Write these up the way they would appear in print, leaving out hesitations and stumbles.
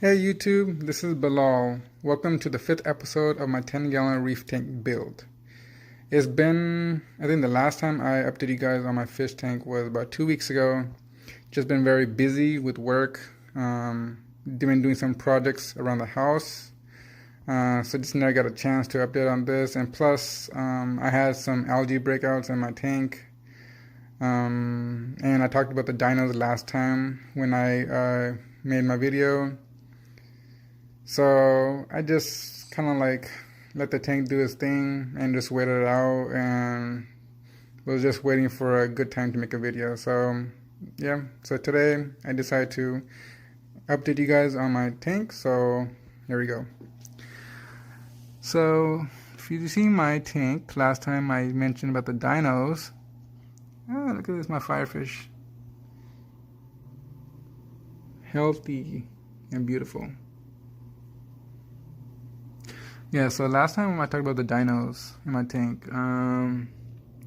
Hey YouTube, this is Bilal. Welcome to the 5th episode of my 10-gallon reef tank build. It's been, I think the last time I updated you guys on my fish tank was about 2 weeks ago. Just been very busy with work. Been doing some projects around the house. So just never got a chance to update on this. And plus, I had some algae breakouts in my tank. And I talked about the dinos last time when I made my video. So I just kind of like let the tank do its thing and just waited it out and was just waiting for a good time to make a video. So yeah, so today I decided to update you guys on my tank. So here we go. So if you see my tank, last time I mentioned about the dinos. Oh, look at this, my firefish. Healthy and beautiful. Yeah, so last time I talked about the dinos in my tank,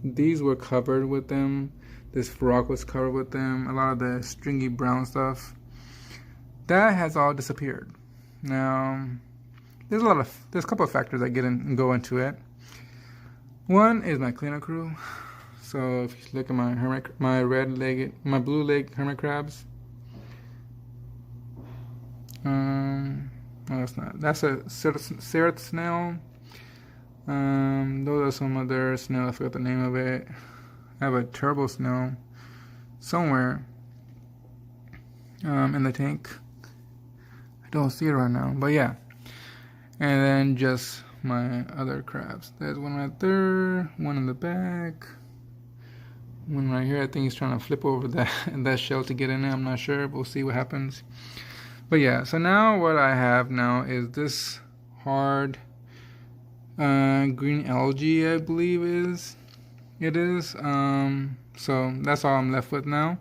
these were covered with them. This rock was covered with them. A lot of the stringy brown stuff. That has all disappeared. Now, there's a couple of factors that go into it. One is my cleanup crew. So if you look at my blue leg hermit crabs. No, that's not. That's a cerith snail. Those are some other snails. I forgot the name of it. I have a turbo snail somewhere in the tank. I don't see it right now, but yeah. And then just my other crabs. There's one right there, one in the back, one right here. I think he's trying to flip over that shell to get in there. I'm not sure. We'll see what happens. But yeah, so now what I have now is this hard green algae, I believe it is. So that's all I'm left with now.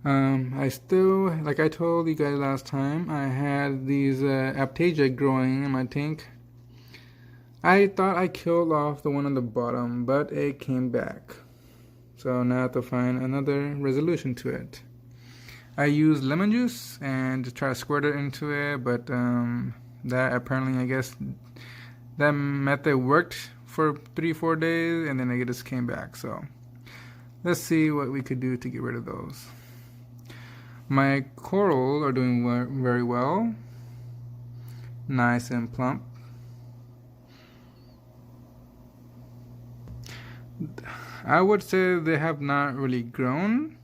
I still, like I told you guys last time, I had these Aptasia growing in my tank. I thought I killed off the one on the bottom, but it came back. So now I have to find another resolution to it. I used lemon juice and just try to squirt it into it, but that apparently, I guess, that method worked for 3-4 days, and then it just came back. So let's see what we could do to get rid of those. My coral are doing very well, nice and plump. I would say they have not really grown.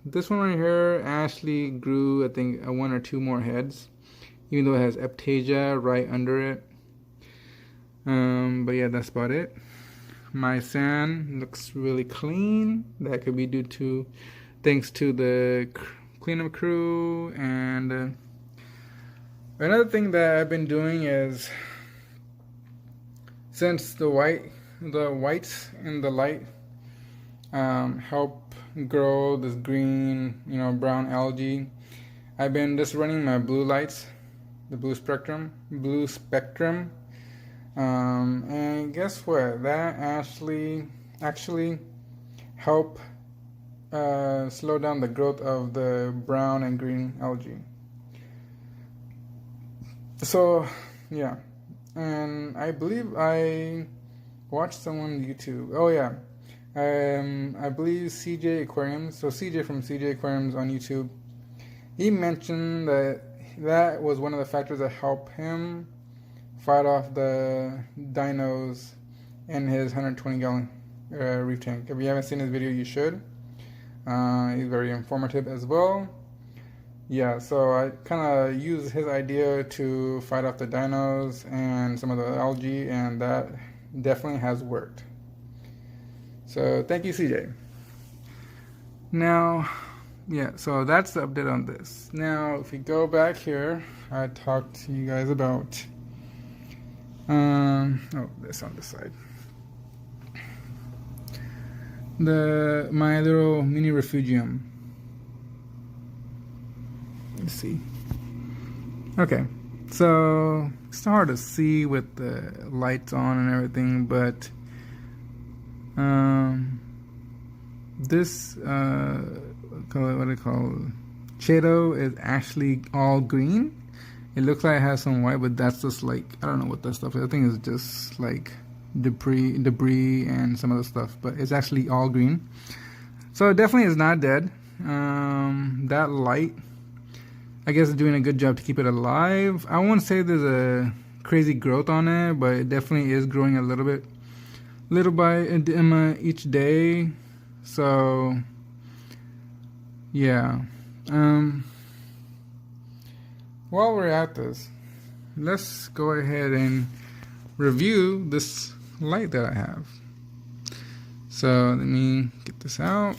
This one right here actually grew, I think, 1 or 2 more heads, even though it has Aptasia right under it. But yeah, that's about it. My sand looks really clean. That could be due to thanks to the cleanup crew. And another thing that I've been doing is, since the whites in the light help grow this green, brown algae, I've been just running my blue lights, the blue spectrum, and guess what? That actually help slow down the growth of the brown and green algae. So yeah, and I believe I watched someone on YouTube. Oh yeah. I believe CJ Aquariums, so CJ from CJ Aquariums on YouTube, he mentioned that was one of the factors that helped him fight off the dinos in his 120-gallon reef tank. If you haven't seen his video, you should. He's very informative as well. Yeah, so I kind of used his idea to fight off the dinos and some of the algae, and that definitely has worked. So thank you, CJ. Now, yeah, so that's the update on this. Now, if we go back here, I talked to you guys about, this on this side. My little mini refugium. Let's see. Okay, so it's hard to see with the lights on and everything, but this what do they call Cheeto is actually all green. It looks like it has some white, but that's just like, I don't know what that stuff is. I think it's just like debris and some other stuff, but it's actually all green. So it definitely is not dead. That light, I guess, is doing a good job to keep it alive. I won't say there's a crazy growth on it, but it definitely is growing a little bit, little by each day. So yeah. While we're at this, let's go ahead and review this light that I have. So let me get this out.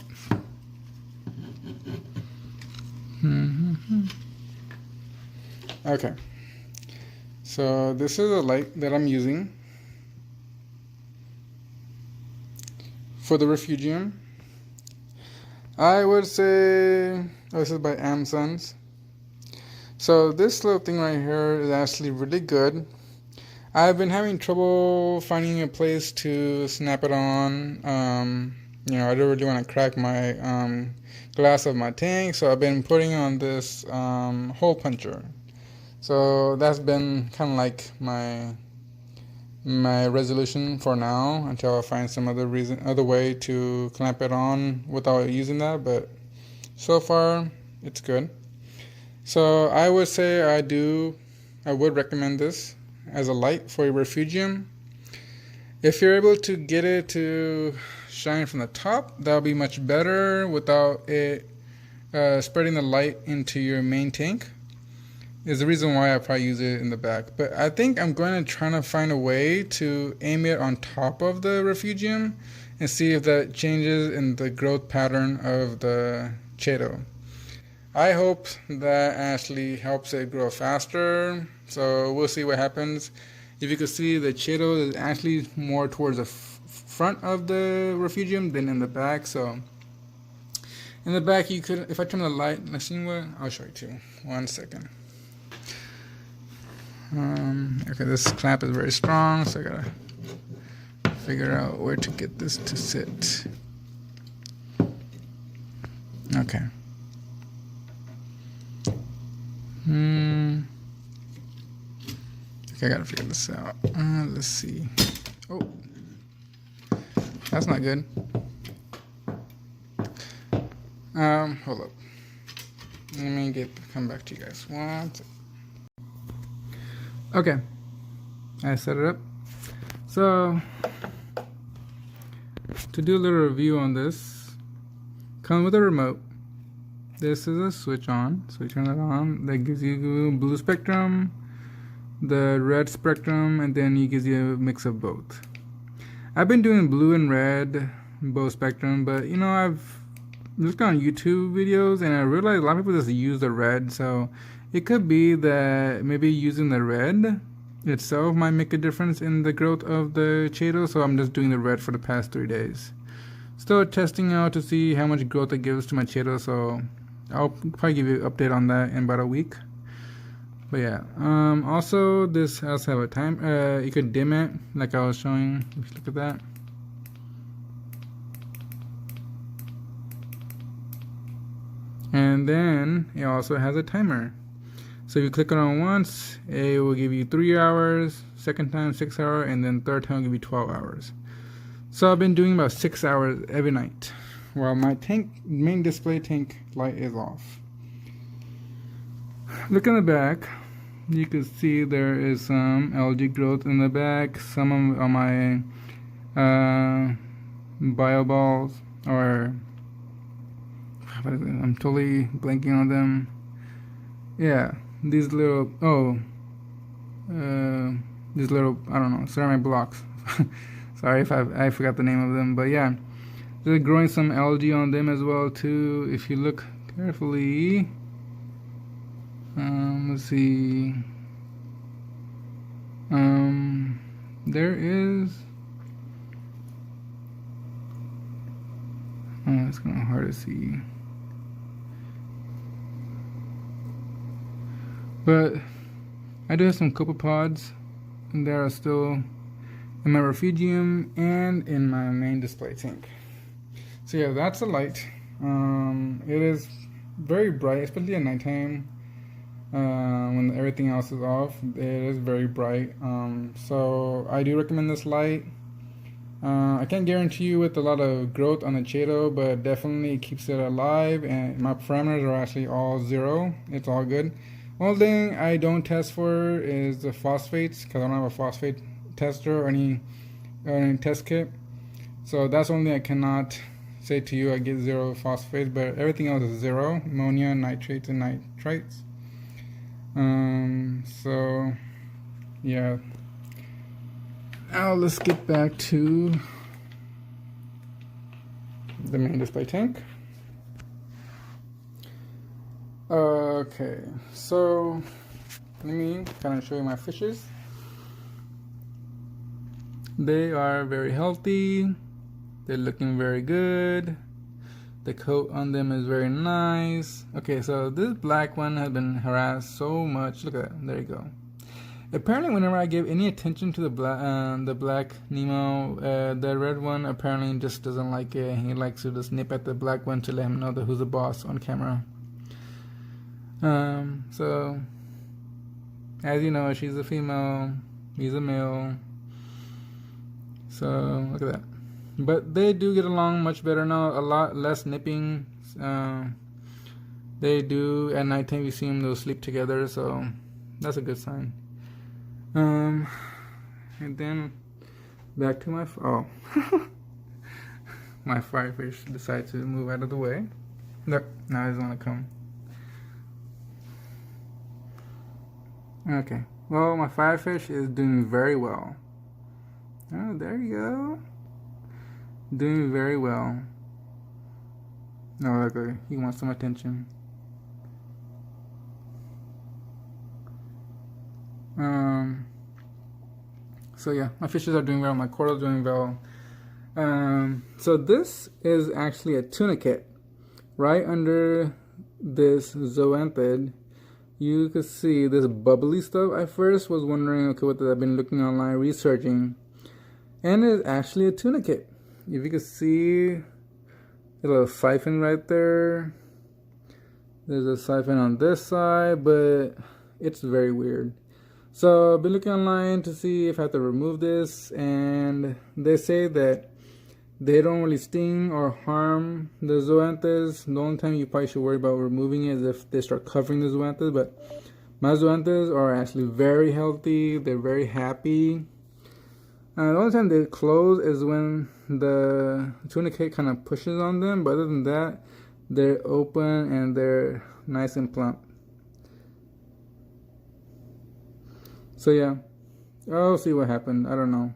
Okay. So this is a light that I'm using for the refugium. I would say, this is by Amazon's. So this little thing right here is actually really good. I've been having trouble finding a place to snap it on. I don't really want to crack my glass of my tank, so I've been putting on this hole puncher. So that's been kind of like my resolution for now until I find some other way to clamp it on without using that. But so far, it's good. So I would say I would recommend this as a light for your refugium. If you're able to get it to shine from the top, that'll be much better without it spreading the light into your main tank. Is the reason why I probably use it in the back. But I think I'm going to try to find a way to aim it on top of the refugium and see if that changes in the growth pattern of the Cheeto. I hope that actually helps it grow faster, so we'll see what happens. If you can see, the Cheeto is actually more towards the front of the refugium than in the back. So in the back, you could, if I turn the light, let's see what, I'll show you too. 1 second. Okay, this clamp is very strong, so I gotta figure out where to get this to sit. Okay. Okay, I gotta figure this out. Let's see. Oh, that's not good. Hold up. Let me come back to you guys. Okay, I set it up. So to do a little review on this, come with a remote. This is a switch on, so you turn it on. That gives you blue spectrum, the red spectrum, and then it gives you a mix of both. I've been doing blue and red, both spectrum, but I've looked on YouTube videos and I realized a lot of people just use the red, so it could be that maybe using the red itself might make a difference in the growth of the Cheeto, so I'm just doing the red for the past 3 days. Still testing out to see how much growth it gives to my Cheeto, so I'll probably give you an update on that in about a week. But yeah, also this has have a time, you could dim it like I was showing, if you look at that. And then it also has a timer. So if you click it on once, it will give you 3 hours, second time 6 hours, and then third time will give you 12 hours. So I've been doing about 6 hours every night while my main display tank light is off. Look in the back, you can see there is some algae growth in the back. Some of my bio balls, or what is it? I'm totally blanking on them. Yeah, these little I don't know, ceramic blocks. Sorry if I forgot the name of them, but yeah, they're growing some algae on them as well too. If you look carefully, let's see, there is, it's kind of hard to see, but I do have some copepods and they are still in my refugium and in my main display tank. So yeah, that's a light. It is very bright, especially at nighttime. When everything else is off, it is very bright. So I do recommend this light. I can't guarantee you with a lot of growth on the Chaeto, but definitely it keeps it alive, and my parameters are actually all 0. It's all good. One thing I don't test for is the phosphates, because I don't have a phosphate tester or any test kit. So that's the only thing I cannot say to you. I get 0 phosphates, but everything else is 0. Ammonia, nitrates, and nitrites. So yeah. Now let's get back to the main display tank. Okay, so let me kind of show you my fishes. They are very healthy. They're looking very good. The coat on them is very nice. Okay, so this black one has been harassed so much. Look at that. There you go. Apparently, whenever I give any attention to the black Nemo, the red one apparently just doesn't like it. He likes to just nip at the black one to let him know that who's the boss on camera. So as you know, she's a female, he's a male. So look at that. But they do get along much better now. A lot less nipping. They do at nighttime. You see them; they'll sleep together. So that's a good sign. And then back to my my firefish decided to move out of the way. Look, now he doesn't want to come. Okay, well, my firefish is doing very well. Oh, there you go. Doing very well. No, okay, he wants some attention. So yeah, my fishes are doing well, my coral's doing well. So this is actually a tunicate. Right under this zoanthid, you can see this bubbly stuff. I first was wondering, okay, what I've been looking online, researching, and it's actually a tunicate. If you can see a little siphon right there, there's a siphon on this side, but it's very weird. So I've been looking online to see if I have to remove this, and they say that they don't really sting or harm the zoanthids. The only time you probably should worry about removing it is if they start covering the zoanthids, but my zoanthids are actually very healthy. They're very happy. The only time they close is when the tunicate kind of pushes on them, but other than that, they're open and they're nice and plump. So yeah, I'll see what happened. I don't know.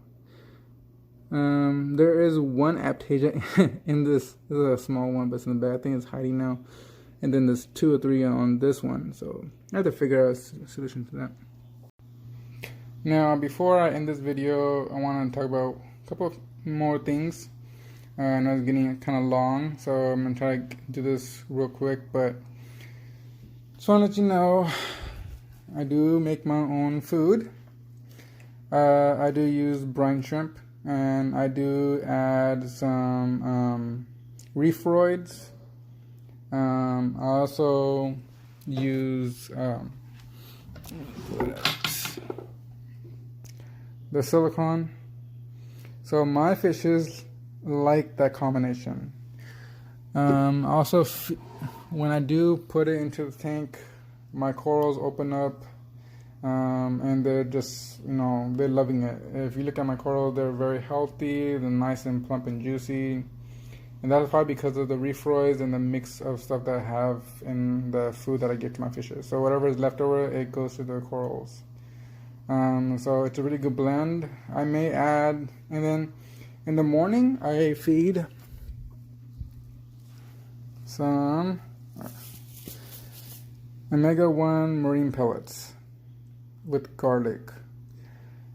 There is one aptasia in this. This is a small one, but it's in the back. I think it's hiding now. And then there's 2 or 3 on this one. So I have to figure out a solution to that. Now, before I end this video, I want to talk about a couple of more things. I know it's getting kind of long, so I'm going to try to do this real quick. But just want to let you know, I do make my own food. I do use brine shrimp, and I do add some reef roids. I also use the silicone. So my fishes like that combination. Also, when I do put it into the tank, my corals open up, and they're just, they're loving it. If you look at my coral, they're very healthy, they're nice and plump and juicy. And that's probably because of the reef roids and the mix of stuff that I have in the food that I give to my fishes. So whatever is left over, it goes to the corals. So it's a really good blend. I may add, and then in the morning, I feed some omega-1 marine pellets with garlic.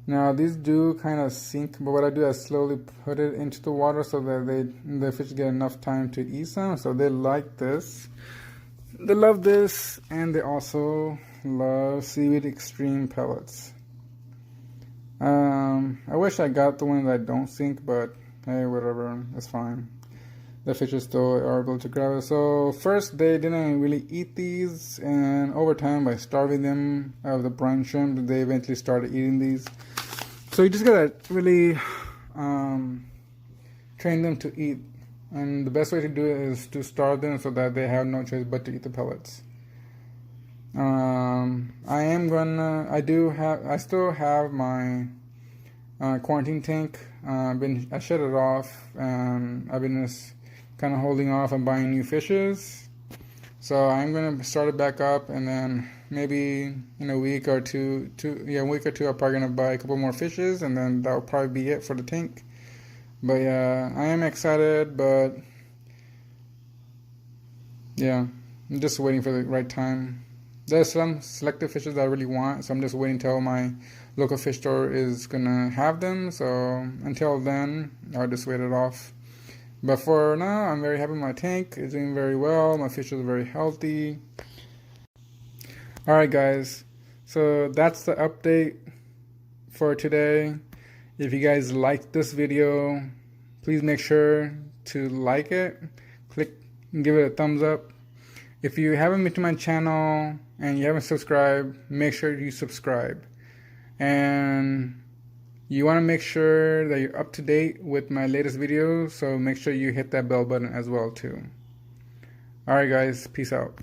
Now these do kind of sink, but what I do is slowly put it into the water so that the fish get enough time to eat some. So they like this. They love this, and they also love seaweed extreme pellets. I wish I got the ones that don't sink, but hey, whatever, it's fine. the fishes still are able to grab it. So first they didn't really eat these, and over time by starving them of the brine shrimp, they eventually started eating these. So you just gotta really train them to eat, and the best way to do it is to starve them so that they have no choice but to eat the pellets. I still have my quarantine tank. I shut it off, and I've been just kind of holding off on buying new fishes. So I'm gonna start it back up, and then maybe in a week or two, I'm probably gonna buy a couple more fishes, and then that'll probably be it for the tank. But yeah, I am excited, but yeah, I'm just waiting for the right time. There's some selective fishes that I really want, so I'm just waiting till my local fish store is gonna have them. So until then, I'll just wait it off. But for now, I'm very happy with my tank. It's doing very well. My fish are very healthy. Alright guys, so that's the update for today. If you guys liked this video, please make sure to like it, click and give it a thumbs up. If you haven't been to my channel and you haven't subscribed, make sure you subscribe. And you want to make sure that you're up to date with my latest videos, so make sure you hit that bell button as well too. Alright guys, peace out.